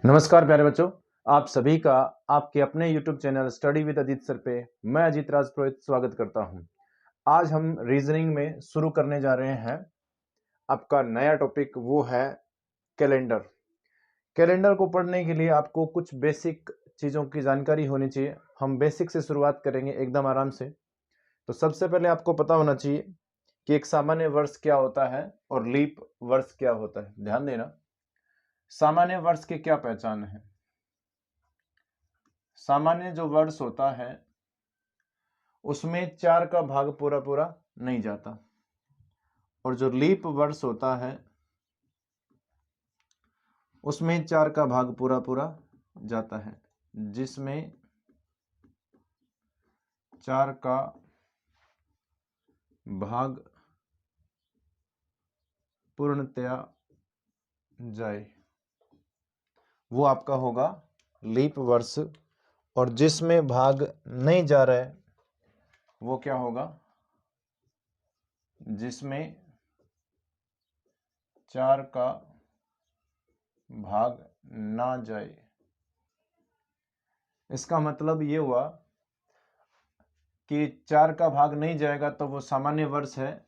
नमस्कार प्यारे बच्चों, आप सभी का आपके अपने YouTube channel study with Ajit sir पे मैं अजीत राज पुरोहित स्वागत करता हूं। आज हम रीजनिंग में शुरू करने जा रहे हैं। आपका नया टॉपिक वो है कैलेंडर। कैलेंडर को पढ़ने के लिए आपको कुछ बेसिक चीज़ों की जानकारी होनी चाहिए। हम बेसिक से शुरुआत करेंगे एकदम आराम से। तो सबसे पहले आपको पता होना चाहिए कि एक सामान्य वर्ष क्या होता है और लीप वर्ष क्या होता है। ध्यान देना, सामान्य वर्ष की क्या पहचान है। सामान्य जो वर्ष होता है उसमें 4 का भाग पूरा पूरा नहीं जाता, और जो लीप वर्ष होता है उसमें 4 का भाग पूरा पूरा जाता है, जिसमें 4 का भाग पूर्णतया जाए वो आपका होगा लीप वर्ष। और जिसमें भाग नहीं जा रहा है वो क्या होगा, जिसमें 4 का भाग ना जाए। इसका मतलब ये हुआ कि 4 का भाग नहीं जाएगा तो वो सामान्य वर्ष है,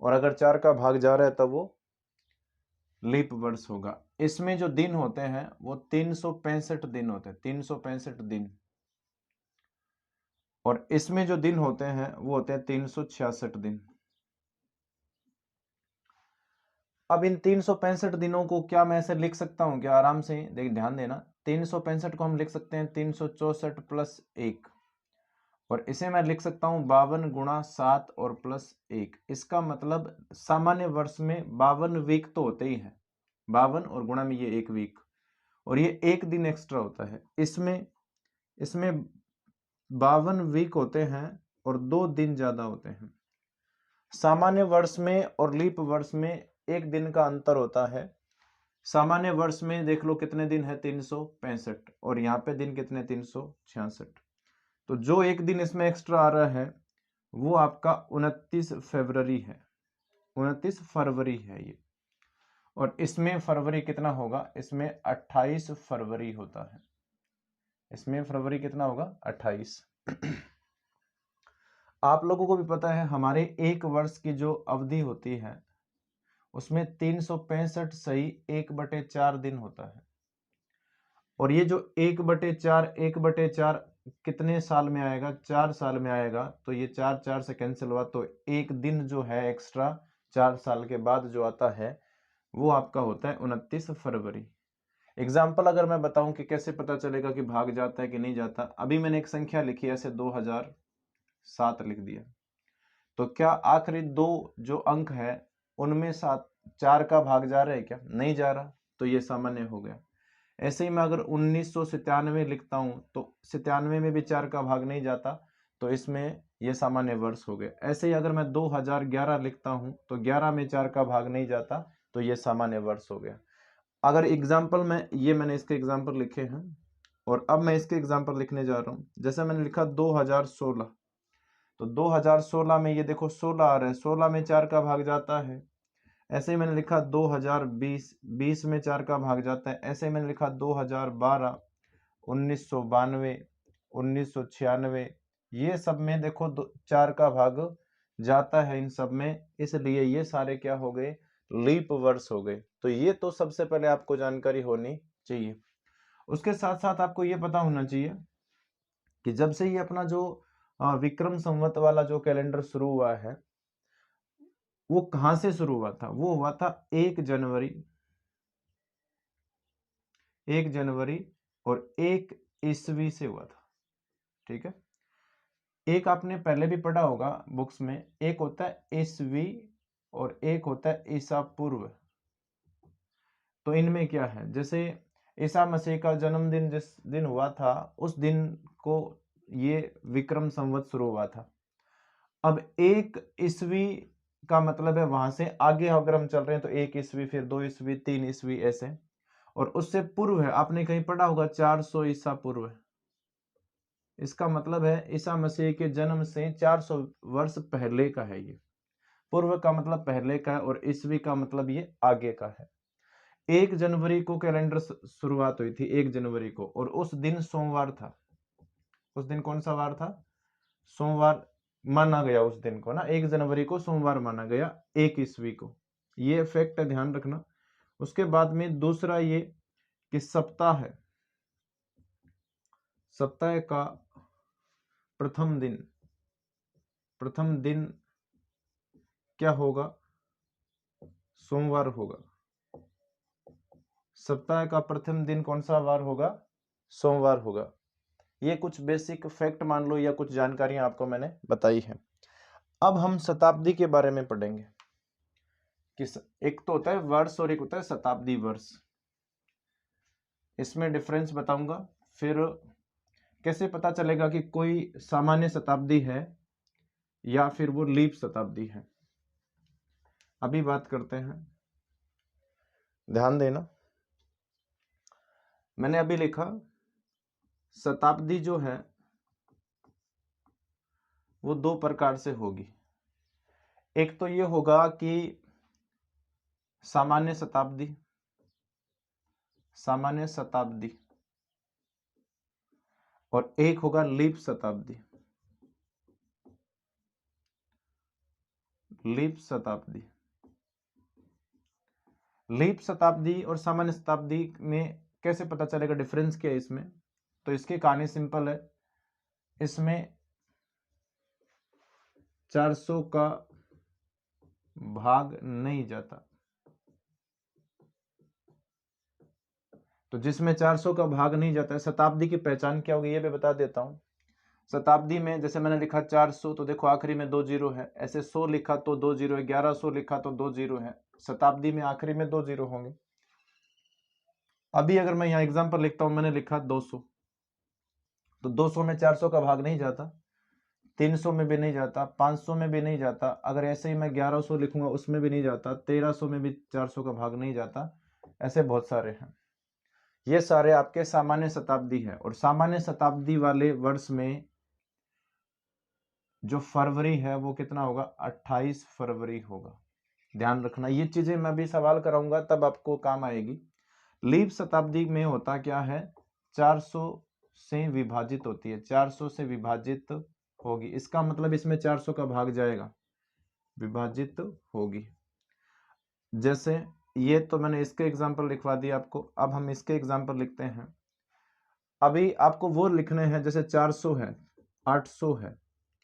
और अगर 4 का भाग जा रहा है तब वो लीप वर्ष होगा। इसमें जो दिन होते हैं वो 365 दिन होते हैं, 365 दिन। और इसमें जो दिन होते हैं वो होते हैं 366 दिन। अब इन 365 दिनों को क्या मैं ऐसे लिख सकता हूं क्या? आराम से ध्यान देना। 365 को हम लिख सकते हैं 364 प्लस 1, और इसे मैं लिख सकता हूं 52 गुणा 7 और प्लस 1। इसका मतलब सामान्य वर्ष में 52 वीक तो होते ही हैं, 52 और गुणा में ये 1 वीक, और ये 1 दिन एक्स्ट्रा होता है। इसमें 52 वीक होते हैं और 2 दिन ज्यादा होते हैं। सामान्य वर्ष में और लीप वर्ष में 1 दिन का अंतर होता है। सामान्य वर्ष में देख लो कितने दिन है, 365, और यहाँ पे दिन कितने, 366। तो जो 1 दिन इसमें एक्स्ट्रा आ रहा है वो आपका 29 फरवरी है, 29 फरवरी है ये। और इसमें फरवरी कितना होगा, इसमें 28 फरवरी होता है। इसमें फरवरी कितना होगा, 28। आप लोगों को भी पता है हमारे एक वर्ष की जो अवधि होती है उसमें 365 सही 1/4 दिन होता है। और ये जो 1/4 कितने साल में आएगा, 4 साल में आएगा। तो ये 4 4 से कैंसिल हुआ, तो 1 दिन जो है एक्स्ट्रा 4 साल के बाद जो आता है वो आपका होता है 29 फरवरी। एग्जाम्पल अगर मैं बताऊं कि कैसे पता चलेगा कि भाग जाता है कि नहीं जाता, अभी मैंने एक संख्या लिखी है, ऐसे 2007 लिख दिया, तो क्या आखिरी 2 जो अंक है उनमें 4 का भाग जा रहा है क्या? नहीं जा रहा, तो ये सामान्य हो गया। ऐसे ही मैं अगर 1997 लिखता हूं तो 97 में भी 4 का भाग नहीं जाता, तो इसमें ये सामान्य वर्ष हो गया। ऐसे ही अगर मैं 2011 लिखता हूं तो 11 में 4 का भाग नहीं जाता, तो ये सामान्य वर्ष हो गया। अगर एग्जाम्पल में ये मैंने इसके एग्जाम्पल लिखे हैं, और अब मैं इसके एग्जाम्पल लिखने जा रहा हूं। जैसे मैंने लिखा 2016, तो 2016 में ये देखो 16 आ रहा है, 16 में 4 का भाग जाता है। ऐसे ही मैंने लिखा 2020, 20 में 4 का भाग जाता है। ऐसे ही मैंने लिखा 2012, 1992, 1996, ये सब में देखो 4 का भाग जाता है इन सब में, इसलिए ये सारे क्या हो गए, लीप वर्ष हो गए। तो ये तो सबसे पहले आपको जानकारी होनी चाहिए। उसके साथ साथ आपको ये पता होना चाहिए कि जब से ये अपना जो विक्रम संवत वाला जो कैलेंडर शुरू हुआ है वो कहां से शुरू हुआ था? वो हुआ था 1 जनवरी, 1 जनवरी और 1 ईस्वी से हुआ था। ठीक है, एक आपने पहले भी पढ़ा होगा बुक्स में, एक होता है ईस्वी और एक होता है ईसा पूर्व। तो इनमें क्या है, जैसे ईसा मसीह का जन्मदिन जिस दिन हुआ था उस दिन को ये विक्रम संवत शुरू हुआ था। अब 1 ईस्वी का मतलब है वहां से आगे अगर हम चल रहे हैं तो 1 ईस्वी, फिर 2 ईस्वी, 3 ईस्वी, ऐसे। और उससे पूर्व है, आपने कहीं पढ़ा होगा 400 ईसा पूर्व। इसका मतलब है ईसा मसीह के जन्म से 400 वर्ष पहले का है ये। पूर्व का मतलब पहले का है और ईस्वी का मतलब ये आगे का है। 1 जनवरी को कैलेंडर शुरुआत हुई थी, 1 जनवरी को, और उस दिन सोमवार था। उस दिन कौन सा वार था? सोमवार माना गया उस दिन को ना, 1 जनवरी को सोमवार माना गया 1 ईस्वी को। ये फैक्ट है, ध्यान रखना। उसके बाद में दूसरा ये कि सप्ताह का प्रथम दिन क्या होगा? सोमवार होगा। सप्ताह का प्रथम दिन कौन सा वार होगा? सोमवार होगा। ये कुछ बेसिक फैक्ट मान लो या कुछ जानकारियां आपको मैंने बताई है। अब हम शताब्दी के बारे में पढ़ेंगे कि एक तो होता है वर्ष और एक होता है शताब्दी वर्ष। इसमें डिफरेंस बताऊंगा, फिर कैसे पता चलेगा कि कोई सामान्य शताब्दी है या फिर वो लीप शताब्दी है। अभी बात करते हैं, ध्यान देना। मैंने अभी लिखा शताब्दी जो है वो 2 प्रकार से होगी। एक तो ये होगा कि सामान्य शताब्दी, और एक होगा लीप शताब्दी। लीप शताब्दी और सामान्य शताब्दी में कैसे पता चलेगा डिफरेंस क्या है इसमें? तो इसकी कहानी सिंपल है। इसमें 400 का भाग नहीं जाता। तो जिसमें 400 का भाग नहीं जाता है, शताब्दी की पहचान क्या होगी ये भी बता देता हूं। शताब्दी में जैसे मैंने लिखा 400, तो देखो आखिरी में 2 जीरो है। ऐसे 100 लिखा तो 2 जीरो है, 1100 लिखा तो 2 जीरो है। शताब्दी में आखिरी में 2 जीरो होंगे। अभी अगर मैं यहाँ एग्जाम्पल लिखता हूं, मैंने लिखा 200, तो 200 में 400 का भाग नहीं जाता, 300 में भी नहीं जाता, 500 में भी नहीं जाता। अगर ऐसे ही मैं 1100 लिखूंगा उसमें भी नहीं जाता, 1300 में भी 400 का भाग नहीं जाता। ऐसे बहुत सारे हैं। ये सारे आपके सामान्य शताब्दी है। और सामान्य शताब्दी वाले वर्ष में जो फरवरी है वो कितना होगा? 28 फरवरी होगा। ध्यान रखना, ये चीजें मैं भी सवाल कराऊंगा तब आपको काम आएगी। लीप शताब्दी में होता क्या है? 400 से विभाजित होती है, 400 से विभाजित होगी। इसका मतलब इसमें 400 का भाग जाएगा, विभाजित होगी। जैसे ये तो मैंने इसके एग्जाम्पल लिखवा दिया आपको। अब हम इसके एग्जाम्पल लिखते हैं। अभी आपको वो लिखने हैं, जैसे 400 है, 800 है,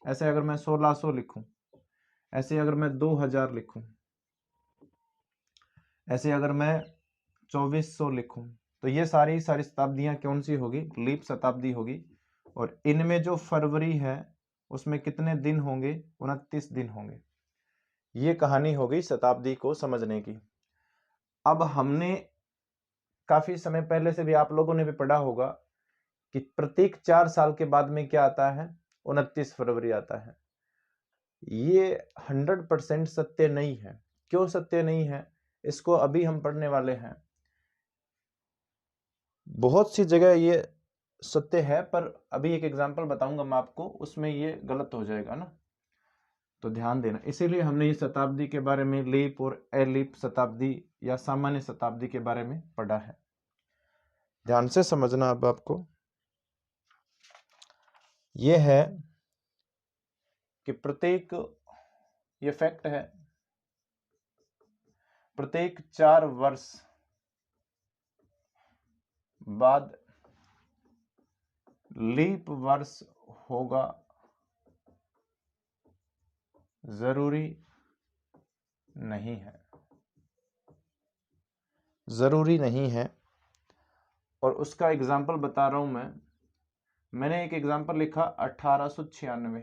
ऐसे अगर मैं 1600 लिखूं, ऐसे अगर मैं 2000 लिखूं, ऐसे अगर मैं 2400 लिखूं, तो ये सारी शताब्दियां कौन सी होगी? लीप शताब्दी होगी। और इनमें जो फरवरी है उसमें कितने दिन होंगे? 29 दिन होंगे। ये कहानी हो गई शताब्दी को समझने की। अब हमने काफी समय पहले से भी आप लोगों ने भी पढ़ा होगा कि प्रत्येक 4 साल के बाद में क्या आता है? 29 फरवरी आता है। ये 100% सत्य नहीं है। क्यों सत्य नहीं है? इसको अभी हम पढ़ने वाले हैं। बहुत सी जगह ये सत्य है, पर अभी एक एग्जांपल बताऊंगा मैं आपको, उसमें ये गलत हो जाएगा ना, तो ध्यान देना। इसीलिए हमने ये शताब्दी के बारे में लीप और एलीप शताब्दी या सामान्य शताब्दी के बारे में पढ़ा है। ध्यान से समझना। अब आपको ये है कि प्रत्येक, ये फैक्ट है, प्रत्येक 4 वर्ष बाद लीप वर्ष होगा, जरूरी नहीं है। जरूरी नहीं है। और उसका एग्जाम्पल बता रहा हूं मैं। मैंने एक एग्जाम्पल लिखा 1896।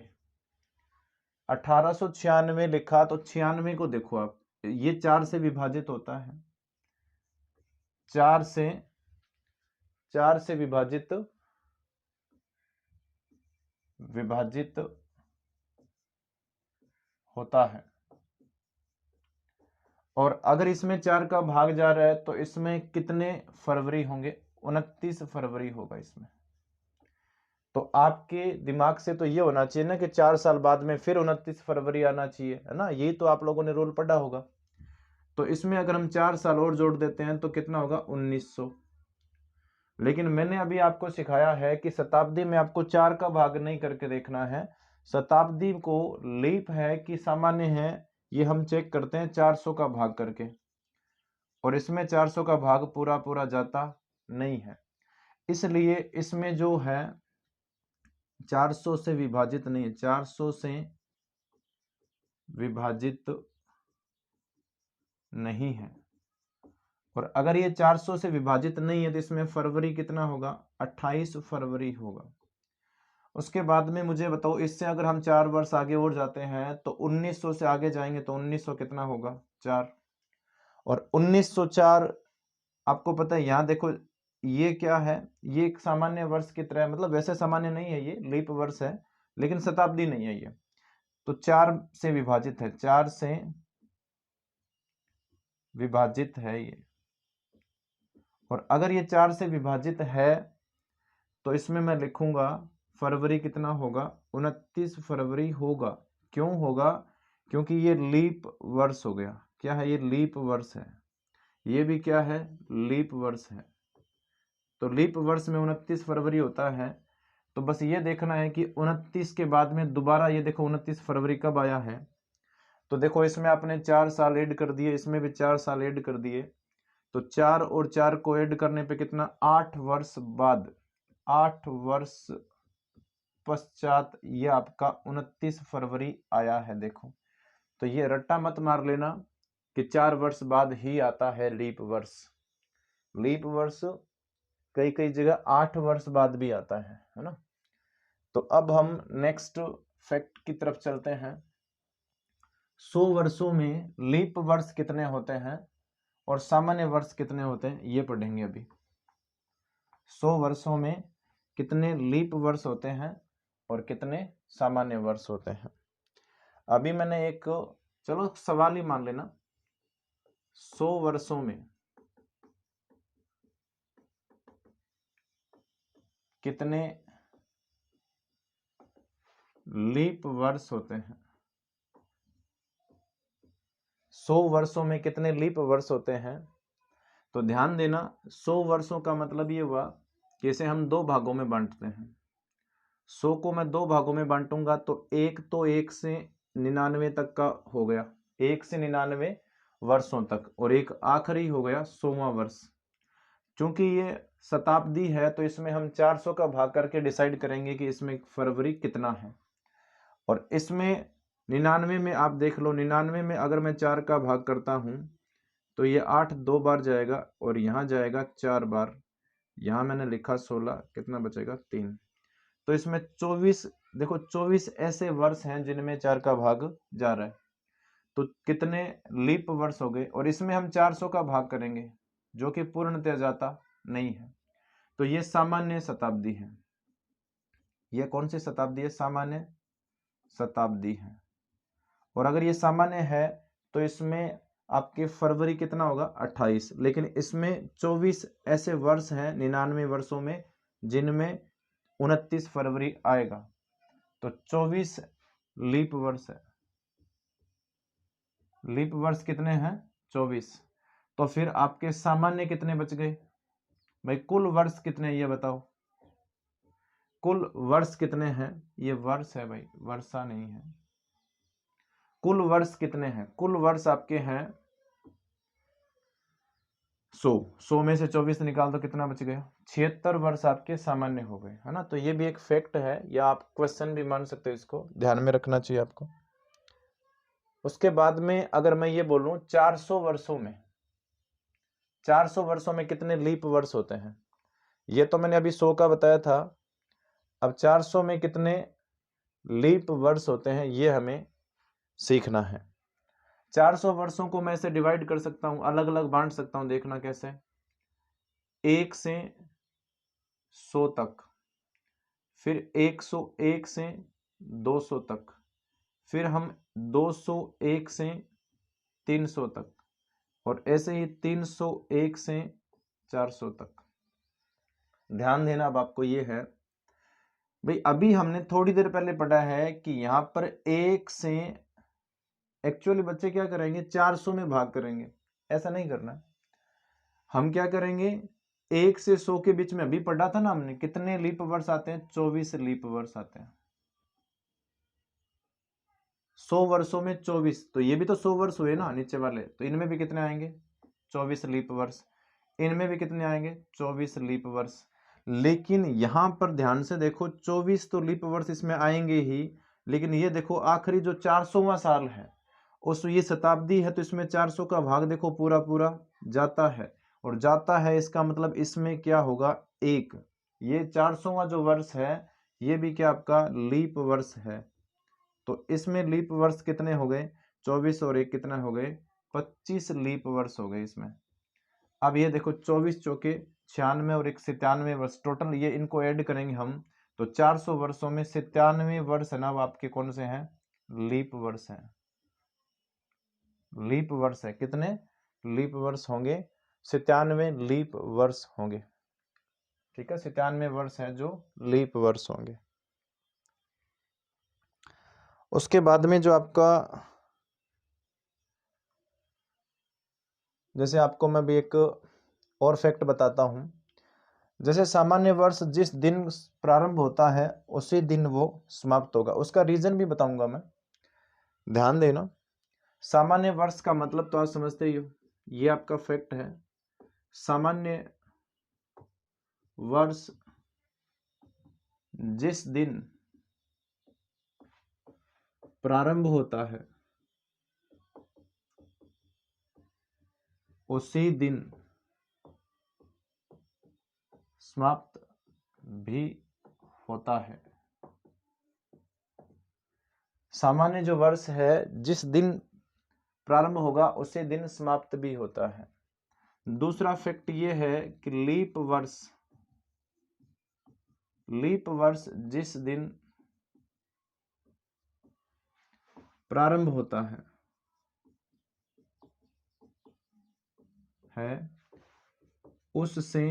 1896 लिखा, तो 96 को देखो आप, ये 4 से विभाजित होता है, 4 से विभाजित होता है। और अगर इसमें 4 का भाग जा रहा है तो इसमें कितने फरवरी होंगे? 29 फरवरी होगा इसमें। तो आपके दिमाग से तो ये होना चाहिए ना कि 4 साल बाद में फिर 29 फरवरी आना चाहिए, है ना? यही तो आप लोगों ने रूल पढ़ा होगा। तो इसमें अगर हम 4 साल और जोड़ देते हैं तो कितना होगा 1900। लेकिन मैंने अभी आपको सिखाया है कि शताब्दी में आपको 4 का भाग नहीं करके देखना है, शताब्दी को लीप है कि सामान्य है ये हम चेक करते हैं 400 का भाग करके, और इसमें 400 का भाग पूरा पूरा जाता नहीं है, इसलिए इसमें जो है 400 से विभाजित नहीं है, 400 से विभाजित नहीं है। और अगर ये 400 से विभाजित नहीं है तो इसमें फरवरी कितना होगा 28 फरवरी होगा। उसके बाद में मुझे बताओ, इससे अगर हम 4 वर्ष आगे और जाते हैं तो 1900 से आगे जाएंगे तो 1900 कितना होगा 4, और 1904 आपको पता है, यहाँ देखो ये क्या है, ये एक सामान्य वर्ष की तरह, मतलब वैसे सामान्य नहीं है, ये लीप वर्ष है लेकिन शताब्दी नहीं है ये, तो 4 से विभाजित है, 4 से विभाजित है ये। और अगर ये 4 से विभाजित है तो इसमें मैं लिखूंगा फरवरी कितना होगा 29 फरवरी होगा। क्यों होगा, क्योंकि ये लीप वर्ष हो गया। क्या है ये लीप वर्ष है, ये भी क्या है लीप वर्ष है। तो लीप वर्ष में 29 फरवरी होता है, तो बस ये देखना है कि 29 के बाद में दोबारा ये देखो 29 फरवरी कब आया है, तो देखो इसमें आपने 4 साल ऐड कर दिए, इसमें भी 4 साल ऐड कर दिए, तो 4 और 4 को ऐड करने पे कितना 8 वर्ष बाद, 8 वर्ष पश्चात ये आपका 29 फरवरी आया है। देखो तो ये रट्टा मत मार लेना कि 4 वर्ष बाद ही आता है लीप वर्ष। लीप वर्ष कई कई जगह 8 वर्ष बाद भी आता है ना। तो अब हम नेक्स्ट फैक्ट की तरफ चलते हैं। 100 वर्षों में लीप वर्ष कितने होते हैं और सामान्य वर्ष कितने होते हैं ये पढ़ेंगे अभी। 100 वर्षों में कितने लीप वर्ष होते हैं और कितने सामान्य वर्ष होते हैं। अभी मैंने एक, चलो सवाल ही मान लेना, 100 वर्षों में कितने लीप वर्ष होते हैं। 100 वर्षों में कितने लीप वर्ष होते हैं, तो ध्यान देना 100 वर्षों का मतलब ये हुआ कि इसे हम 2 भागों में बांटते हैं। 100 को मैं 2 भागों में बांटूंगा तो एक तो 1 से 99 तक का हो गया, 1 से 99 वर्षों तक, और एक आखिरी हो गया 100वां वर्ष। क्योंकि ये शताब्दी है तो इसमें हम 400 का भाग करके डिसाइड करेंगे कि इसमें फरवरी कितना है। और इसमें 99 में आप देख लो, 99 में अगर मैं 4 का भाग करता हूं तो ये 8 2 बार जाएगा और यहाँ जाएगा 4 बार, यहाँ मैंने लिखा 16, कितना बचेगा 3। तो इसमें 24, देखो 24 ऐसे वर्ष हैं जिनमें 4 का भाग जा रहा है, तो कितने लीप वर्ष हो गए। और इसमें हम 400 का भाग करेंगे जो कि पूर्णतः जाता नहीं है, तो ये सामान्य शताब्दी है। ये कौन सी शताब्दी है, सामान्य शताब्दी है। और अगर ये सामान्य है तो इसमें आपके फरवरी कितना होगा 28, लेकिन इसमें 24 ऐसे वर्ष हैं 99 वर्षों में जिनमें 29 फरवरी आएगा, तो 24 लीप वर्ष है। लीप वर्ष कितने हैं 24। तो फिर आपके सामान्य कितने बच गए भाई, कुल वर्ष कितने ये बताओ, कुल वर्ष कितने हैं, ये वर्ष है भाई, वर्षा नहीं है। कुल वर्ष कितने हैं, कुल वर्ष आपके हैं 100 में से 24 निकाल दो कितना बच गया 76 वर्ष आपके सामान्य हो गए, है ना। तो ये भी एक फैक्ट है, या आप क्वेश्चन भी मान सकते हो, इसको ध्यान में रखना चाहिए आपको। उसके बाद में अगर मैं ये बोलूं 400 वर्षों में, 400 वर्षों में कितने लीप वर्ष होते हैं, ये तो मैंने अभी 100 का बताया था। अब 400 में कितने लीप वर्ष होते हैं ये हमें सीखना है। 400 वर्षों को मैं इसे डिवाइड कर सकता हूं, अलग अलग बांट सकता हूं, देखना कैसे। 1 से 100 तक, फिर 101 से 200 तक, फिर हम 201 से 300 तक, और ऐसे ही 301 से 400 तक। ध्यान देना अब आपको ये है भाई, अभी हमने थोड़ी देर पहले पढ़ा है कि यहां पर 1 से, एक्चुअली बच्चे क्या करेंगे 400 में भाग करेंगे, ऐसा नहीं करना है। हम क्या करेंगे, 1 से 100 के बीच में अभी पढ़ा था ना हमने, कितने लीप वर्ष आते हैं, 24 लीप वर्ष आते हैं। 100 वर्षों में 24, तो ये भी तो 100 वर्ष हुए ना नीचे वाले, तो इनमें भी कितने आएंगे, 24 लीप वर्ष। इनमें भी कितने आएंगे, 24 लीप वर्ष। लेकिन यहां पर ध्यान से देखो, 24 तो लीप वर्ष इसमें आएंगे ही, लेकिन ये देखो आखिरी जो 400वां साल है, उस ये शताब्दी है, तो इसमें 400 का भाग देखो पूरा पूरा जाता है, और जाता है इसका मतलब इसमें क्या होगा, 1। ये 400वां जो वर्ष है ये भी क्या आपका लीप वर्ष है, तो इसमें लीप वर्ष कितने हो गए, 24 और 1 कितने हो गए, 25 लीप वर्ष हो गए इसमें। अब ये देखो 24 चौके 96 और 1 97 वर्ष, टोटल ये इनको ऐड करेंगे हम, तो 400 वर्षों में 97 वर्ष है ना, वो आपके कौन से हैं, लीप वर्ष हैं। लीप वर्ष है, कितने लीप वर्ष होंगे, 97 लीप वर्ष होंगे। ठीक है, 97 वर्ष है जो लीप वर्ष होंगे। उसके बाद में जो आपका, जैसे आपको मैं भी एक और फैक्ट बताता हूं, जैसे सामान्य वर्ष जिस दिन प्रारंभ होता है उसी दिन वो समाप्त होगा, उसका रीजन भी बताऊंगा मैं, ध्यान देना। सामान्य वर्ष का मतलब तो आप समझते ही हो, ये आपका फैक्ट है। सामान्य वर्ष जिस दिन प्रारंभ होता है उसी दिन समाप्त भी होता है। सामान्य जो वर्ष है जिस दिन प्रारंभ होगा उसी दिन समाप्त भी होता है। दूसरा फैक्ट ये है कि लीप वर्ष जिस दिन प्रारंभ होता है उससे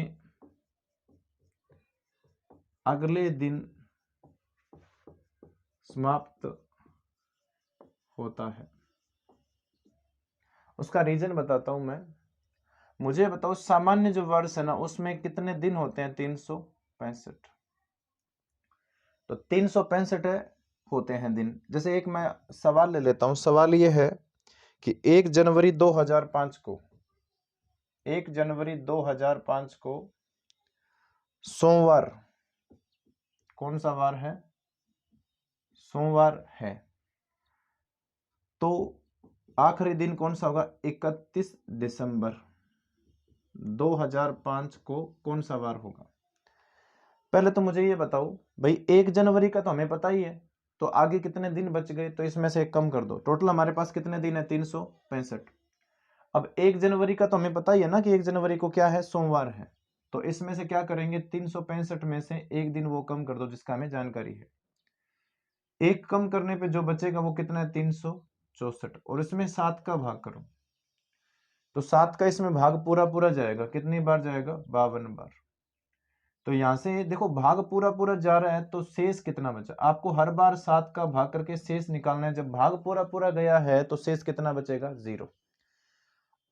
अगले दिन समाप्त होता है। उसका रीजन बताता हूं मैं। मुझे बताओ, सामान्य जो वर्ष है ना उसमें कितने दिन होते हैं, 365। तो 365 होते हैं दिन। जैसे एक मैं सवाल ले लेता हूं, सवाल ये है कि 1 जनवरी 2005 को, 1 जनवरी 2005 को सोमवार, कौन सा वार है, सोमवार है, तो आखिरी दिन कौन सा होगा, 31 दिसंबर 2005 को कौन सा वार होगा। पहले तो मुझे ये बताओ भाई, 1 जनवरी का तो हमें पता ही है, तो आगे कितने दिन बच गए, तो इसमें से एक कम कर दो, टोटल हमारे पास कितने दिन है, 365। अब 1 जनवरी का तो हमें पता ही है ना कि 1 जनवरी को क्या है, सोमवार है, तो इसमें से क्या करेंगे, 365 में से एक दिन वो कम कर दो जिसका हमें जानकारी है। एक कम करने पे जो बचेगा वो कितना है, 364, और इसमें 7 का भाग करो, तो 7 का इसमें भाग पूरा पूरा जाएगा, कितनी बार जाएगा, 52 बार। तो यहां से देखो भाग पूरा पूरा जा रहा है, तो शेष कितना बचा, आपको हर बार 7 का भाग करके शेष निकालना है। जब भाग पूरा पूरा गया है तो शेष कितना बचेगा, 0।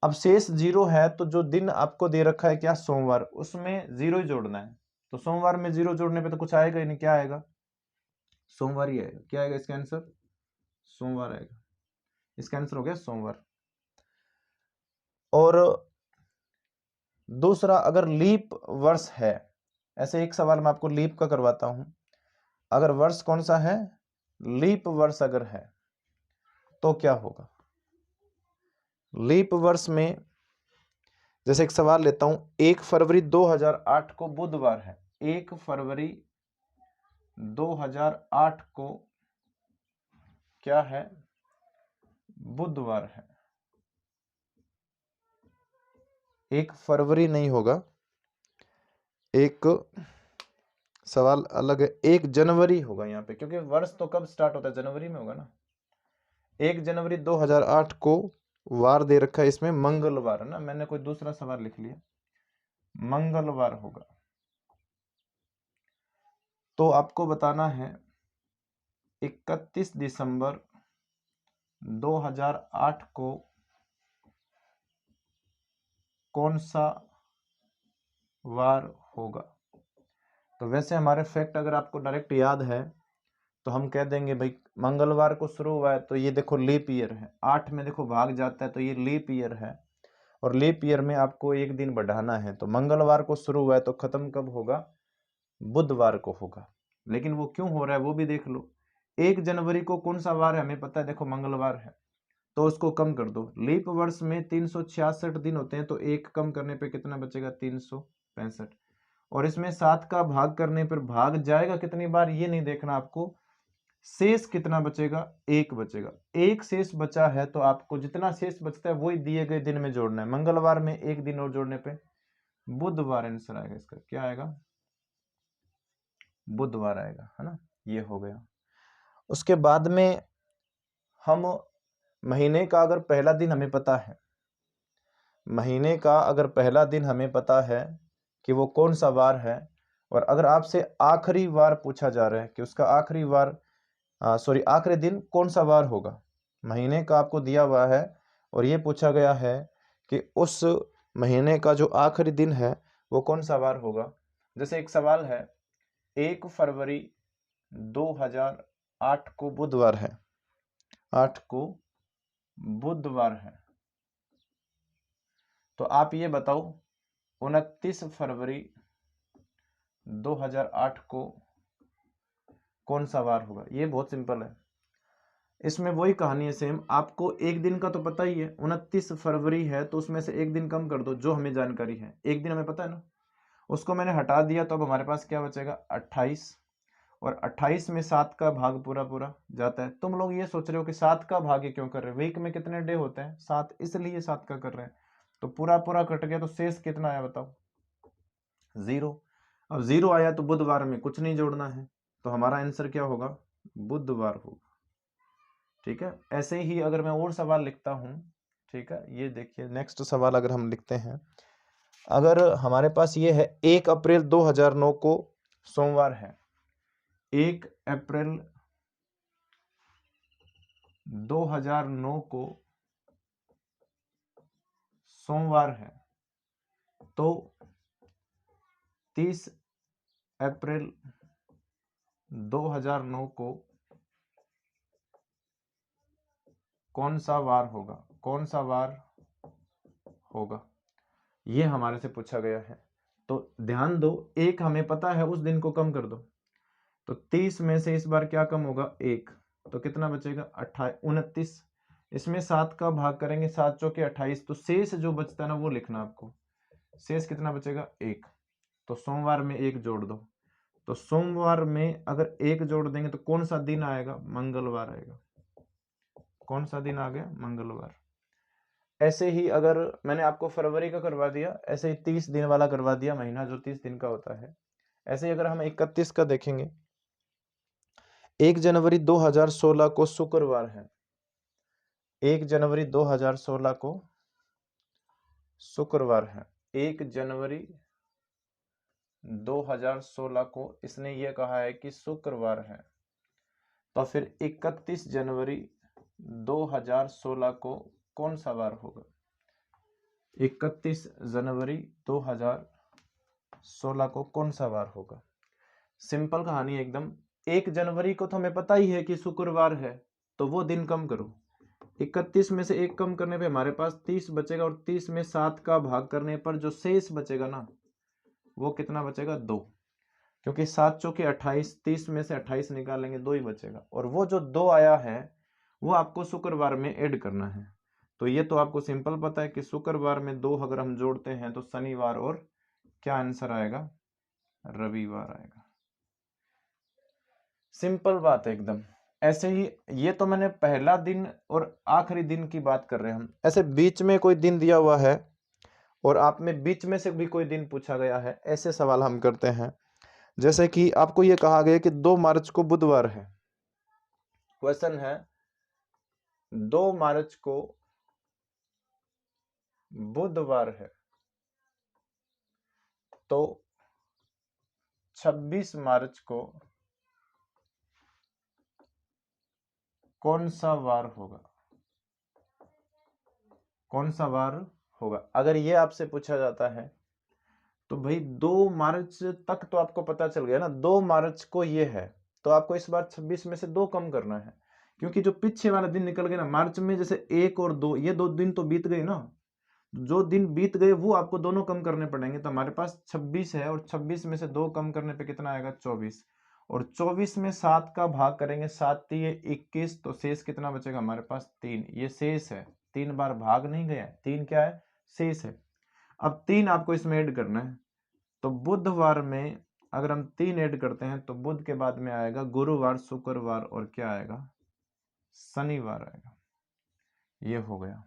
अब शेष 0 है, तो जो दिन आपको दे रखा है क्या, सोमवार, उसमें 0 ही जोड़ना है। तो सोमवार में 0 जोड़ने पे तो कुछ आएगा ही नहीं, क्या आएगा, सोमवार ही आएगा। क्या आएगा इसका आंसर, सोमवार आएगा। इसका आंसर हो गया सोमवार। और दूसरा, अगर लीप वर्ष है, ऐसे एक सवाल मैं आपको लीप का करवाता हूं, अगर वर्ष कौन सा है, लीप वर्ष अगर है तो क्या होगा। लीप वर्ष में जैसे एक सवाल लेता हूं, 1 फरवरी 2008 को बुधवार है, 1 फरवरी 2008 को क्या है, बुधवार है। 1 फरवरी नहीं होगा, एक सवाल अलग है, 1 जनवरी होगा यहाँ पे, क्योंकि वर्ष तो कब स्टार्ट होता है, जनवरी में होगा ना। 1 जनवरी 2008 को वार दे रखा है इसमें, मंगलवार है ना, मैंने कोई दूसरा सवाल लिख लिया, मंगलवार होगा। तो आपको बताना है 31 दिसंबर 2008 को कौन सा वार होगा। तो वैसे हमारे फैक्ट अगर आपको डायरेक्ट याद है तो हम कह देंगे भाई मंगलवार को शुरू हुआ है तो ये देखो लीप ईयर है, 8 में देखो भाग जाता है तो ये लीप ईयर है, और लीप ईयर में आपको एक दिन बढ़ाना है। तो मंगलवार को शुरू हुआ है तो खत्म कब होगा, बुधवार को होगा। लेकिन वो क्यों हो रहा है वो भी देख लो। 1 जनवरी को कौन सा वार है हमें पता है, देखो मंगलवार है, तो उसको कम कर दो। लीप वर्ष में 366 दिन होते हैं तो एक कम करने पे कितना बचेगा, 365। और इसमें 7 का भाग करने पर भाग जाएगा कितनी बार ये नहीं देखना आपको, शेष कितना बचेगा, 1 बचेगा। एक शेष बचा है तो आपको जितना शेष बचता है वही दिए गए दिन में जोड़ना है। मंगलवार में एक दिन और जोड़ने पे बुधवार आंसर आएगा इसका। क्या आएगा, बुधवार आएगा, है ना। ये हो गया। उसके बाद में हम महीने का अगर पहला दिन हमें पता है, महीने का अगर पहला दिन हमें पता है कि वो कौन सा वार है, और अगर आपसे आखिरी वार पूछा जा रहा है कि उसका आखिरी वार आखिरी दिन कौन सा वार होगा, महीने का आपको दिया हुआ है और ये पूछा गया है कि उस महीने का जो आखिरी दिन है वो कौन सा वार होगा। जैसे एक सवाल है, 1 फरवरी 2008 को बुधवार है, 8 को बुधवार है, तो आप ये बताओ 29 फरवरी 2008 को कौन सा वार होगा। ये बहुत सिंपल है, इसमें वही कहानी है सेम। आपको एक दिन का तो पता ही है, 29 फरवरी है तो उसमें से एक दिन कम कर दो जो हमें जानकारी है। एक दिन हमें पता है ना, उसको मैंने हटा दिया तो अब हमारे पास क्या बचेगा, 28। और 28 में 7 का भाग पूरा पूरा जाता है। तुम लोग ये सोच रहे हो कि 7 का भाग क्यों कर रहे हैं, वीक में कितने डे होते हैं, 7, इसलिए 7 का कर रहे हैं। तो पूरा पूरा कट गया तो शेष कितना आया बताओ, 0। अब 0 आया तो बुधवार में कुछ नहीं जोड़ना है, तो हमारा आंसर क्या होगा, बुधवार होगा। ठीक है। ऐसे ही अगर मैं और सवाल लिखता हूं, ठीक है, ये देखिए नेक्स्ट सवाल अगर हम लिखते हैं, अगर हमारे पास ये है 1 अप्रैल 2009 को सोमवार है, 1 अप्रैल 2009 को सोमवार है, तो 30 अप्रैल 2009 को कौन सा वार होगा, कौन सा वार होगा, ये हमारे से पूछा गया है। तो ध्यान दो, 1 हमें पता है, उस दिन को कम कर दो, तो 30 में से इस बार क्या कम होगा, 1, तो कितना बचेगा, 29। इसमें 7 का भाग करेंगे, 7 चौके 28, तो शेष जो बचता है ना वो लिखना आपको। शेष कितना बचेगा, 1। तो सोमवार में 1 जोड़ दो, तो सोमवार में अगर 1 जोड़ देंगे तो कौन सा दिन आएगा, मंगलवार आएगा। कौन सा दिन आ गया, मंगलवार। ऐसे ही अगर मैंने आपको फरवरी का करवा दिया, ऐसे ही 30 दिन वाला करवा दिया, महीना जो 30 दिन का होता है। ऐसे ही अगर हम 31 का देखेंगे, 1 जनवरी 2016 को शुक्रवार है, 1 जनवरी 2016 को शुक्रवार है, 1 जनवरी 2016 को इसने ये कहा है कि शुक्रवार है, तो फिर 31 जनवरी 2016 को कौन सा वार होगा, 31 जनवरी 2016 को कौन सा वार होगा। सिंपल कहानी एकदम। 1 जनवरी को तो हमें पता ही है कि शुक्रवार है, तो वो दिन कम करो, 31 में से 1 कम करने पे हमारे पास 30 बचेगा, और 30 में 7 का भाग करने पर जो शेष बचेगा ना वो कितना बचेगा, 2। क्योंकि 7 चौके 28, 30 में से 28 निकालेंगे 2 ही बचेगा, और वो जो 2 आया है वो आपको शुक्रवार में ऐड करना है। तो ये तो आपको सिंपल पता है कि शुक्रवार में 2 अगर हम जोड़ते हैं तो शनिवार, और क्या आंसर आएगा, रविवार आएगा। सिंपल बात है एकदम। ऐसे ही ये तो मैंने पहला दिन और आखिरी दिन की बात कर रहे हैं हम। ऐसे बीच में कोई दिन दिया हुआ है और आप में बीच में से भी कोई दिन पूछा गया है, ऐसे सवाल हम करते हैं। जैसे कि आपको ये कहा गया कि 2 मार्च को बुधवार है। क्वेश्चन है 2 मार्च को बुधवार है, तो 26 मार्च को कौन सा वार होगा, कौन सा वार होगा। अगर ये आपसे पूछा जाता है तो भाई 2 मार्च तक तो आपको पता चल गया ना, 2 मार्च को ये है, तो आपको इस बार 26 में से 2 कम करना है, क्योंकि जो पीछे वाला दिन निकल गया ना मार्च में, जैसे 1 और 2, ये 2 दिन तो बीत गए ना, जो दिन बीत गए वो आपको दोनों कम करने पड़ेंगे। तो हमारे पास 26 है और 26 में से 2 कम करने पे कितना आएगा 24, और 24 में 7 का भाग करेंगे, 7 तिये 21, तो शेष कितना बचेगा हमारे पास 3, ये शेष है, 3 बार भाग नहीं गया है, 3 क्या है शेष है। अब 3 आपको इसमें ऐड करना है, तो बुधवार में अगर हम 3 ऐड करते हैं तो बुध के बाद में आएगा गुरुवार, शुक्रवार और क्या आएगा शनिवार आएगा। ये हो गया।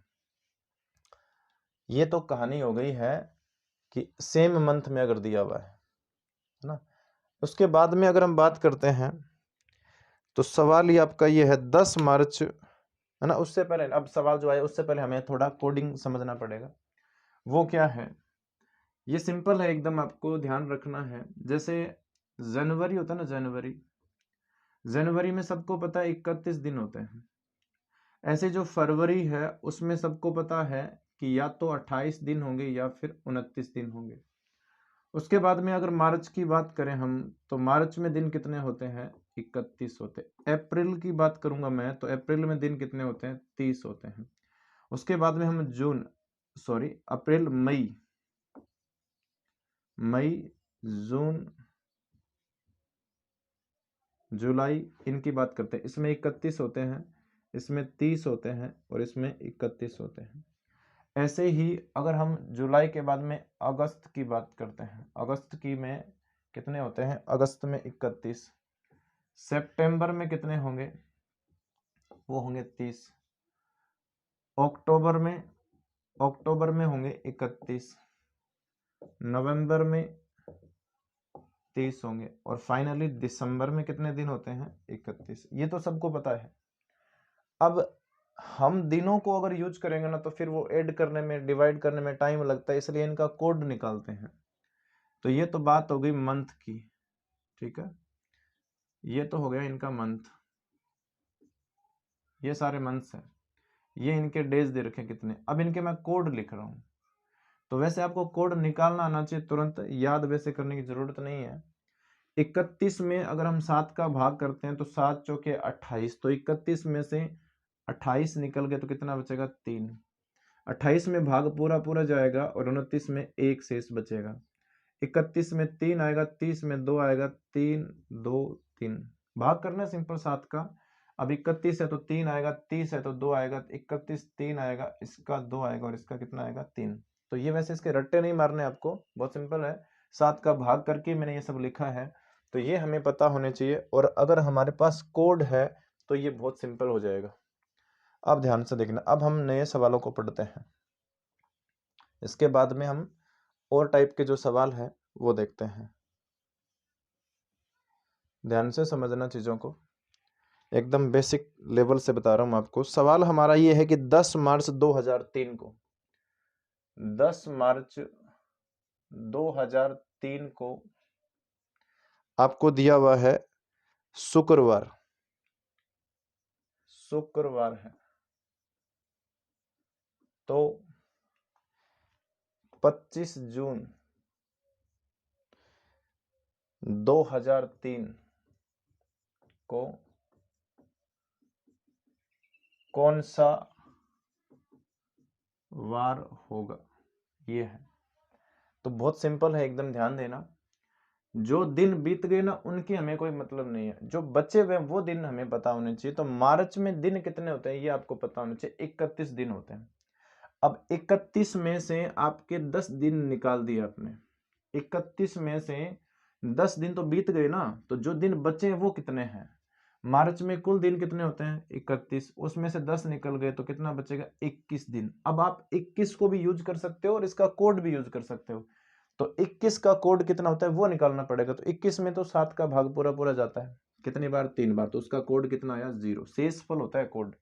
ये तो कहानी हो गई है कि सेम मंथ में अगर दिया हुआ है ना। उसके बाद में अगर हम बात करते हैं तो सवाल ही आपका ये है 10 मार्च है ना। उससे पहले अब सवाल जो आया उससे पहले हमें थोड़ा कोडिंग समझना पड़ेगा। वो क्या है, ये सिंपल है एकदम, आपको ध्यान रखना है। जैसे जनवरी होता है ना, जनवरी में सबको पता है 31 दिन होते हैं। ऐसे जो फरवरी है उसमें सबको पता है कि या तो 28 दिन होंगे या फिर 29 दिन होंगे। उसके बाद में अगर मार्च की बात करें हम, तो मार्च में दिन कितने होते हैं 31 होते। अप्रैल की बात करूंगा मैं, तो अप्रैल में दिन कितने होते हैं 30 होते हैं। उसके बाद में हम अप्रैल, मई, जून, जुलाई, इनकी बात करते हैं। इसमें 31 होते हैं, इसमें 30 होते हैं और इसमें 31 होते हैं। ऐसे ही अगर हम जुलाई के बाद में अगस्त की बात करते हैं, अगस्त की में कितने होते हैं, अगस्त में 31, सितंबर में कितने होंगे, वो होंगे 30, अक्टूबर में होंगे 31, नवंबर में 30 होंगे और फाइनली दिसंबर में कितने दिन होते हैं 31। ये तो सबको पता है। अब हम दिनों को अगर यूज करेंगे ना तो फिर वो ऐड करने में, डिवाइड करने में टाइम लगता है, इसलिए इनका कोड निकालते हैं। तो ये तो बात हो गई मंथ की, ठीक है। ये तो हो गया इनका मंथ, ये सारे मंथ्स हैं, ये इनके डेज दे रखे कितने। अब इनके मैं कोड लिख रहा हूं, तो वैसे आपको कोड निकालना आना चाहिए तुरंत, याद वैसे करने की जरूरत नहीं है। 31 में अगर हम 7 का भाग करते हैं तो 7 चौके 28, तो 31 में से 28 निकल गए तो कितना बचेगा 3। 28 में भाग पूरा पूरा जाएगा और 29 में 1 शेष बचेगा। 31 में 3 आएगा, 30 में 2 आएगा, 3 2 3 भाग करना सिंपल 7 का। अब 31 है तो 3 आएगा, 30 है तो 2 आएगा, 31 3 आएगा, इसका 2 आएगा और इसका कितना आएगा 3। तो ये वैसे इसके रट्टे नहीं मारने आपको, बहुत सिंपल है, 7 का भाग करके मैंने ये सब लिखा है, तो ये हमें पता होने चाहिए। और अगर हमारे पास कोड है तो ये बहुत सिंपल हो जाएगा। अब ध्यान से देखना, अब हम नए सवालों को पढ़ते हैं। इसके बाद में हम और टाइप के जो सवाल है वो देखते हैं। ध्यान से समझना चीजों को, एकदम बेसिक लेवल से बता रहा हूं आपको। सवाल हमारा ये है कि 10 मार्च 2003 को, 10 मार्च 2003 को आपको दिया हुआ है शुक्रवार है, तो 25 जून 2003 को कौन सा वार होगा, ये है। तो बहुत सिंपल है एकदम, ध्यान देना। जो दिन बीत गए ना उनकी हमें कोई मतलब नहीं है, जो बचे हुए वो दिन हमें पता होने चाहिए। तो मार्च में दिन कितने होते हैं ये आपको पता होना चाहिए, 31 दिन होते हैं। अब 31 में से आपके 10 दिन निकाल दिए आपने, 31 में से 10 दिन तो बीत गए ना, तो जो दिन बचे हैं वो कितने हैं। मार्च में कुल दिन कितने होते हैं 31, उसमें से 10 निकल गए तो कितना बचेगा 21 दिन। अब आप 21 को भी यूज कर सकते हो और इसका कोड भी यूज कर सकते हो। तो 21 का कोड कितना होता है वो निकालना पड़ेगा। तो 21 में तो 7 का भाग पूरा पूरा जाता है, कितनी बार 3 बार, तो उसका कोड कितना आया 0, शेषफल होता है कोड।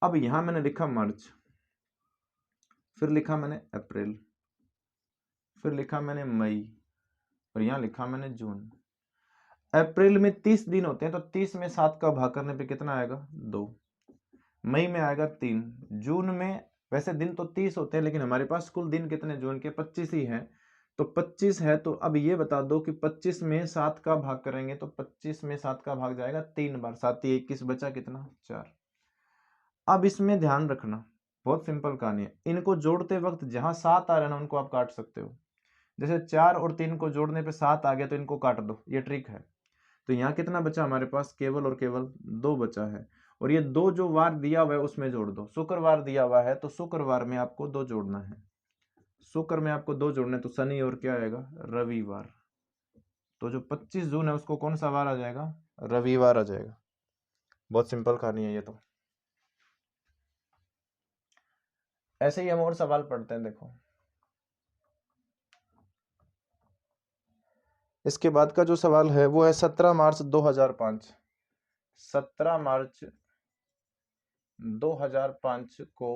अब यहां मैंने लिखा मार्च, फिर लिखा मैंने अप्रैल, फिर लिखा मैंने मई और यहां लिखा मैंने जून। अप्रैल में 30 दिन होते हैं, तो 30 में 7 का भाग करने पे कितना आएगा 2, मई में आएगा 3, जून में वैसे दिन तो 30 होते हैं, लेकिन हमारे पास कुल दिन कितने जून के 25 ही हैं। तो 25 है, तो अब ये बता दो कि 25 में 7 का भाग करेंगे तो 25 में 7 का भाग जाएगा 3 बार, 7 ही 21, बचा कितना 4। अब इसमें ध्यान रखना, बहुत सिंपल कहानी है, इनको जोड़ते वक्त जहां 7 आ रहा है ना उनको आप काट सकते हो। जैसे 4 और 3 को जोड़ने पे 7 आ गया तो इनको काट दो, ये ट्रिक है। तो यहाँ कितना बचा हमारे पास, केवल और केवल 2 बचा है। और ये 2 जो वार दिया हुआ है उसमें जोड़ दो। शुक्रवार दिया हुआ है तो शुक्रवार में आपको 2 जोड़ना है, शुक्र में आपको 2 जोड़ने, तो शनि और क्या आएगा, रविवार। तो जो 25 जून है उसको कौन सा वार आ जाएगा, रविवार आ जाएगा। बहुत सिंपल कहानी है ये तो। ऐसे ही हम और सवाल पढ़ते हैं, देखो इसके बाद का जो सवाल है वो है 17 मार्च 2005। 17 मार्च 2005 को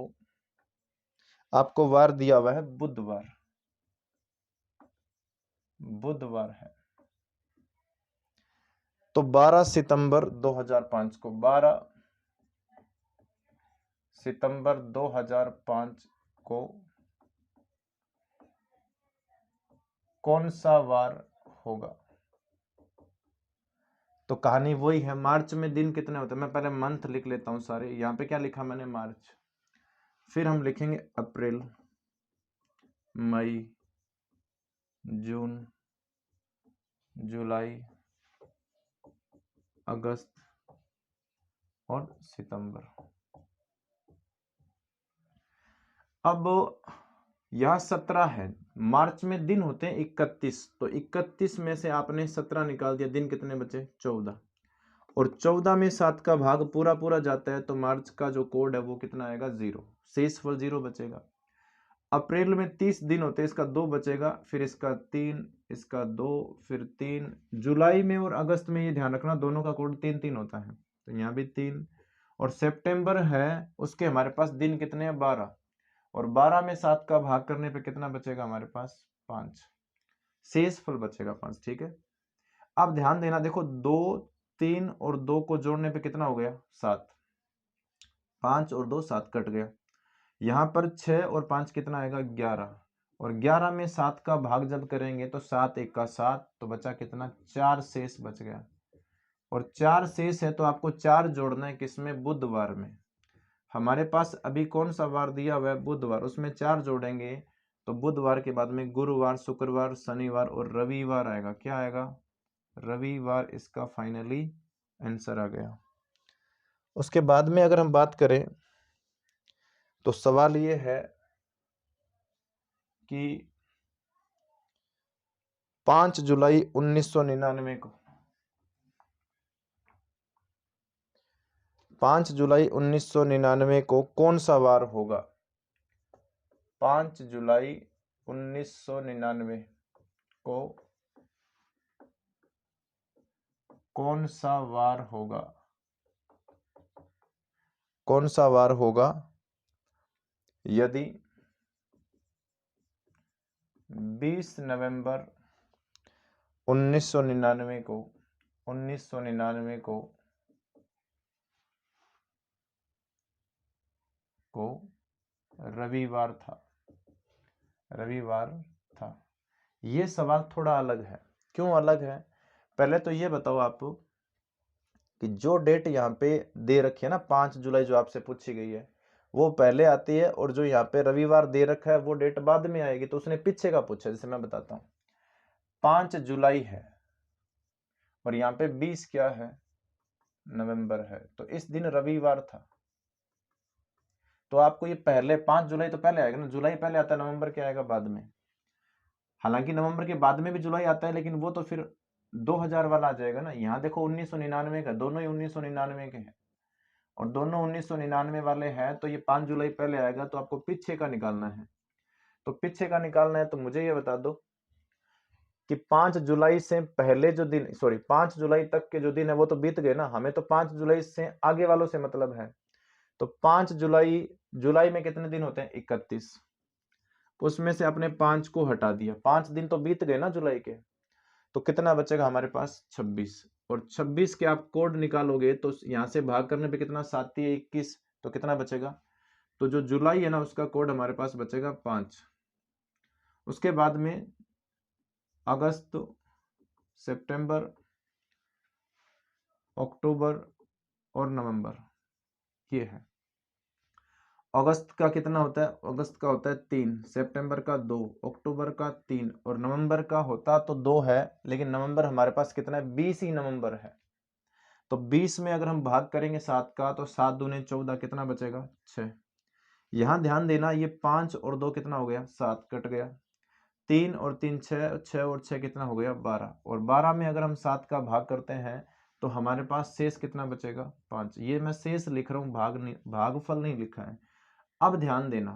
आपको वार दिया हुआ है बुधवार, बुधवार है। तो 12 सितंबर 2005 को, 12 सितंबर 2005 को कौन सा वार होगा। तो कहानी वही है, मार्च में दिन कितने होते हैं, मैं पहले मंथ लिख लेता हूं सारे। यहां पे क्या लिखा मैंने, मार्च, फिर हम लिखेंगे अप्रैल, मई, जून, जुलाई, अगस्त और सितंबर। अब यह 17 है, मार्च में दिन होते हैं 31, तो 31 में से आपने 17 निकाल दिया, दिन कितने बचे 14, और 14 में 7 का भाग पूरा पूरा जाता है, तो मार्च का जो कोड है वो कितना आएगा 0, शेषफल 0 बचेगा। अप्रैल में 30 दिन होते हैं, इसका 2 बचेगा, फिर इसका 3, इसका 2, फिर 3। जुलाई में और अगस्त में ये ध्यान रखना दोनों का कोड 3-3 होता है, तो यहाँ भी 3। और सितंबर है, उसके हमारे पास दिन कितने हैं 12, और 12 में 7 का भाग करने पे कितना बचेगा हमारे पास 5, शेषफल बचेगा 5। ठीक है, अब ध्यान देना, देखो 2, 3 और 2 को जोड़ने पे कितना हो गया 7, 5 और 2 7 कट गया। यहाँ पर 6 और 5 कितना आएगा 11, और 11 में 7 का भाग जब करेंगे तो 7 1 का 7, तो बचा कितना 4 शेष बच गया। और 4 शेष है तो आपको 4 जोड़ना है, किसमें, बुधवार में। हमारे पास अभी कौन सा वार दिया हुआ है, बुधवार, उसमें 4 जोड़ेंगे तो बुधवार के बाद में गुरुवार, शुक्रवार, शनिवार और रविवार आएगा। क्या आएगा, रविवार, इसका फाइनली आंसर आ गया। उसके बाद में अगर हम बात करें तो सवाल ये है कि 5 जुलाई 1999 को, 5 जुलाई 1999 को कौन सा वार होगा। 5 जुलाई 1999 को कौन सा वार होगा, कौन सा वार होगा यदि 20 नवंबर 1999 को, 1999 को रविवार था, रविवार था। ये सवाल थोड़ा अलग है। क्यों अलग है, पहले तो ये बताओ आप कि जो डेट यहाँ पे दे रखी है ना 5 जुलाई जो आपसे पूछी गई है वो पहले आती है, और जो यहाँ पे रविवार दे रखा है वो डेट बाद में आएगी। तो उसने पीछे का पूछा, जैसे मैं बताता हूँ 5 जुलाई है और यहाँ पे 20 क्या है, नवंबर है, तो इस दिन रविवार था। तो आपको ये पहले 5 जुलाई तो पहले आएगा ना, जुलाई पहले आता है, नवंबर क्या आएगा बाद में। हालांकि नवंबर के बाद में भी जुलाई आता है, लेकिन वो तो फिर 2000 वाला आ जाएगा ना। यहाँ देखो 1999 का, दोनों ही 1999 के हैं, और दोनों 1999 वाले हैं, तो ये 5 जुलाई पहले आएगा। तो आपको पीछे का निकालना है, तो पीछे का निकालना है तो मुझे ये बता दो कि 5 जुलाई से पहले जो दिन, सॉरी 5 जुलाई तक के जो दिन है वो तो बीत गए ना, हमें तो 5 जुलाई से आगे वालों से मतलब है। तो 5 जुलाई, जुलाई में कितने दिन होते हैं 31, उसमें से आपने 5 को हटा दिया, 5 दिन तो बीत गए ना जुलाई के, तो कितना बचेगा हमारे पास 26, और 26 के आप कोड निकालोगे तो यहाँ से भाग करने पे कितना 7 × 21, तो कितना बचेगा तो जो जुलाई है ना उसका कोड हमारे पास बचेगा 5। उसके बाद में अगस्त, सितंबर, अक्टूबर और नवंबर, ये है। अगस्त का कितना होता है? अगस्त का होता है 3, सितंबर का 2, अक्टूबर का 3 और नवंबर का होता तो 2 है, लेकिन नवंबर हमारे पास कितना है? 20 ही नवंबर है। तो 20 में अगर हम भाग करेंगे 7 का तो 7 दूने 14, कितना बचेगा? 6। यहां ध्यान देना, ये 5 और 2 कितना हो गया? 7, कट गया। 3 और 3 6, 6 और 6 कितना हो गया? 12। और 12 में अगर हम 7 का भाग करते हैं तो हमारे पास शेष कितना बचेगा? 5। ये मैं शेष लिख रहा हूँ, भागफल नहीं लिखा है। अब ध्यान देना,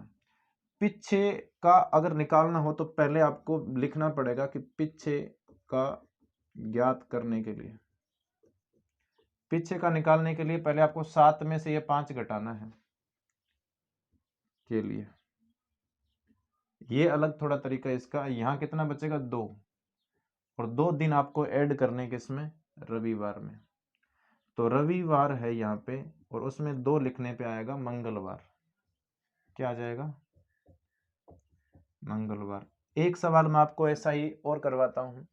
पीछे का अगर निकालना हो तो पहले आपको लिखना पड़ेगा कि पीछे का ज्ञात करने के लिए, पीछे का निकालने के लिए पहले आपको 7 में से ये 5 घटाना है के लिए। ये अलग थोड़ा तरीका है इसका। यहाँ कितना बचेगा? 2, और 2 दिन आपको ऐड करने के इसमें, रविवार में। तो रविवार है यहाँ पे, और उसमें 2 लिखने पे आएगा मंगलवार। क्या आ जाएगा? मंगलवार। एक सवाल मैं आपको ऐसा ही और करवाता हूँ,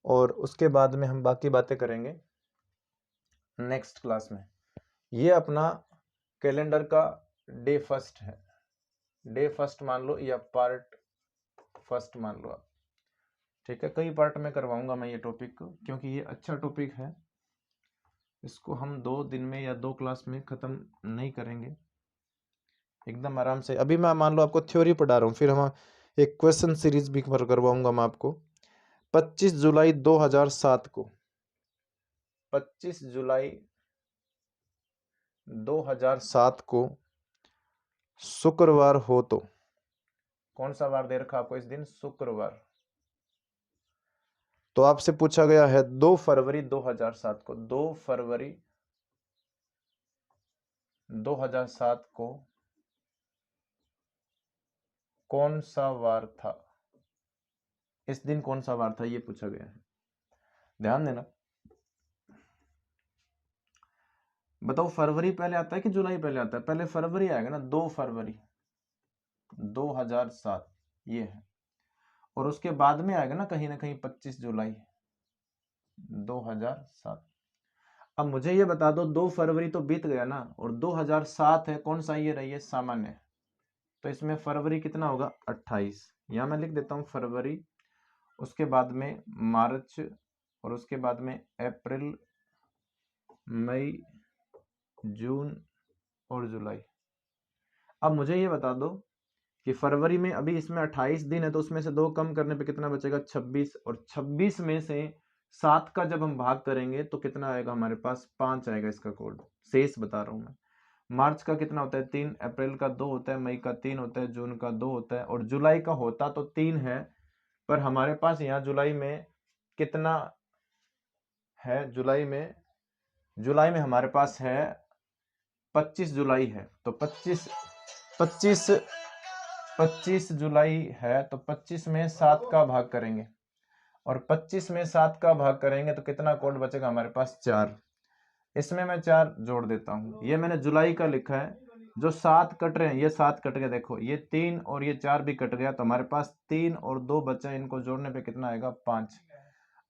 और उसके बाद में हम बाकी बातें करेंगे नेक्स्ट क्लास में। ये अपना कैलेंडर का डे फर्स्ट है, डे फर्स्ट मान लो या पार्ट फर्स्ट मान लो आप, ठीक है। कई पार्ट में करवाऊंगा मैं ये टॉपिक को, क्योंकि ये अच्छा टॉपिक है। इसको हम 2 दिन में या 2 क्लास में खत्म नहीं करेंगे, एकदम आराम से। अभी मैं मान लो आपको थ्योरी पढ़ा रहा हूँ, फिर हम एक क्वेश्चन सीरीज भी करवाऊंगा मैं आपको। 25 जुलाई 2007 को, 25 जुलाई 2007 को शुक्रवार हो तो कौन सा वार दे रखा आपको इस दिन? शुक्रवार। तो आपसे पूछा गया है 2 फरवरी 2007 को, 2 फरवरी 2007 को कौन सा वार था? इस दिन कौन सा वार था, ये पूछा गया है। ध्यान देना। बताओ फरवरी पहले आता है कि जुलाई पहले आता है? पहले फरवरी आएगा ना, 2 फरवरी 2007, ये है। और उसके बाद में आएगा ना कहीं 25 जुलाई 2007। अब मुझे ये बता दो, 2 फरवरी तो बीत गया ना, और 2007 है, कौन सा ये रही है? सामान्य। तो इसमें फरवरी कितना होगा? 28। यहां मैं लिख देता हूं फरवरी, उसके बाद में मार्च, और उसके बाद में अप्रैल, मई, जून और जुलाई। अब मुझे ये बता दो कि फरवरी में अभी इसमें 28 दिन है, तो उसमें से 2 कम करने पे कितना बचेगा? 26। और 26 में से 7 का जब हम भाग करेंगे तो कितना आएगा हमारे पास? 5 आएगा इसका कोड। शेष बता रहा हूं मैं। मार्च का कितना होता है? 3, अप्रैल का 2 होता है, मई का 3 होता है, जून का 2 होता है, और जुलाई का होता तो 3 है, पर हमारे पास यहाँ जुलाई में कितना है? जुलाई में हमारे पास है 25 जुलाई है। तो 25 जुलाई है, तो 25 में 7 का भाग करेंगे, और 25 में 7 का भाग करेंगे तो कितना कोड बचेगा हमारे पास? 4। इसमें मैं 4 जोड़ देता हूं। ये मैंने जुलाई का लिखा है, जो 7 कट रहे हैं, ये 7 कट गए, देखो ये 3 और ये 4 भी कट गया, तो हमारे पास 3 और 2 बचे, इनको जोड़ने पे कितना आएगा? 5।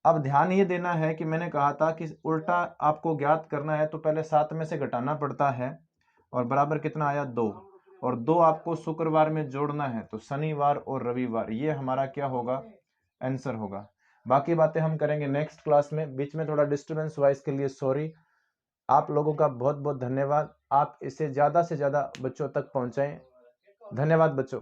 अब ध्यान ये देना है कि मैंने कहा था कि उल्टा आपको ज्ञात करना है तो पहले 7 में से घटाना पड़ता है, और बराबर कितना आया? 2। और 2 आपको शुक्रवार में जोड़ना है, तो शनिवार और रविवार, ये हमारा क्या होगा? आंसर होगा। बाकी बातें हम करेंगे नेक्स्ट क्लास में। बीच में थोड़ा डिस्टर्बेंस हुआ, इसके लिए सॉरी। आप लोगों का बहुत बहुत धन्यवाद। आप इसे ज्यादा से ज्यादा बच्चों तक पहुंचाएं। धन्यवाद बच्चों।